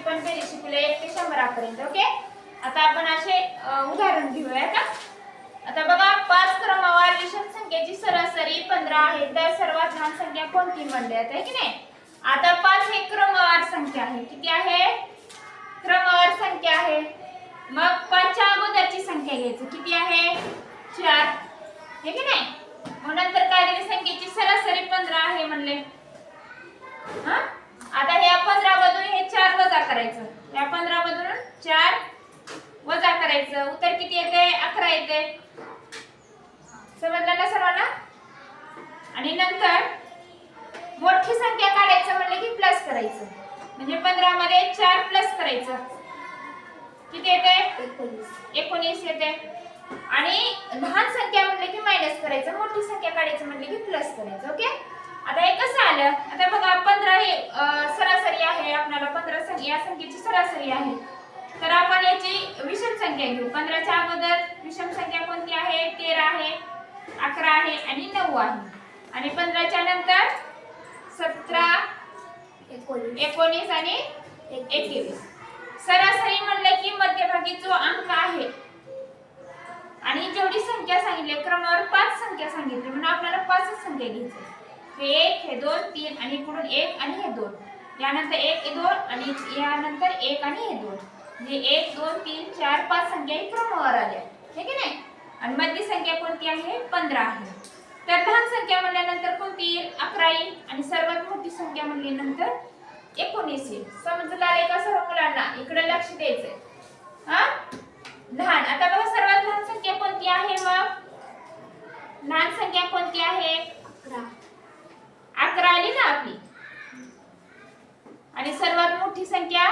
पण बेरीज शिकले 1 ते 100 पर्यंत. ओके, आता आपण असे उदाहरण घेऊया का. आता बघा, 5 क्रमवार विषम संख्येची सरासरी 15 आहे, तर सर्वात लहान संख्या कोणती म्हणल्यात आहे की नाही. आता 5 ही क्रमवार संख्या आहे. किती आहे? क्रमवार संख्या आहे. मग 5 च्या अगोदरची संख्या घ्यायची. किती आहे? 4 हे की नाही. मग नंतर काय दिली? संख्येची सरासरी 15 आहे म्हणले. हा, आता ह्या 15 मधून हे 4 वजा करायचं. या 15 मधून 4 वजा करायचं. उत्तर किती येते? 11 येते. समजलं ना सर्वांना. आणि नंतर मोठी संख्या काढायचं म्हणले की प्लस करायचं. म्हणजे 15 मध्ये 4 प्लस करायचं. किती येते? 19 येते. आणि लहान संख्या म्हणले की मायनस करायचं. मोठी संख्या काढायचं म्हणले की प्लस करायचं. ओके, आता हे कसं आलं? आता बघा, 15 ही सरासरी आहे. आपल्याला 15 संख्या, या संख्येची सरासरी आहे. तर आपण याची विषम संख्या घेऊ. 15 च्या अगोदर विषम संख्या कोणती आहे? 13 आहे, 11 आहे आणि 9 आहे. आणि 15 च्या नंतर 17, 19 आणि 21. सरासरी म्हणलं की मध्यभागी जो अंक आहे आणि जेवढी संख्या सांगितली, क्रमवार 5 संख्या सांगितली म्हणून आपल्याला 5च संख्या घ्यायची. हे 1, हे 2, 3 आणि इकडून 1 आणि हे 2. यानंतर 1, हे 2 आणि यानंतर 1 आणि हे 2. म्हणजे 1, 2, 3, 4, 5 संख्या ही क्रमवार आल्या. हे की नाही. आणि मधली संख्या कोणती आहे? 15 आहे. तर लहान संख्या म्हणल्यानंतर कोणती येईल? 11 येईल. आणि सर्वात मोठी संख्या म्हणल्यानंतर 19 येईल. समजलं आहे का सर्व मुलांना? इकडे लक्ष द्यायचंय. हा, लहान. आता बघा, सर्वात लहान संख्या कोणती आहे? मग लहान संख्या कोणती आहे? 11 आली ना आपली. आणि सर्वात मोठी संख्या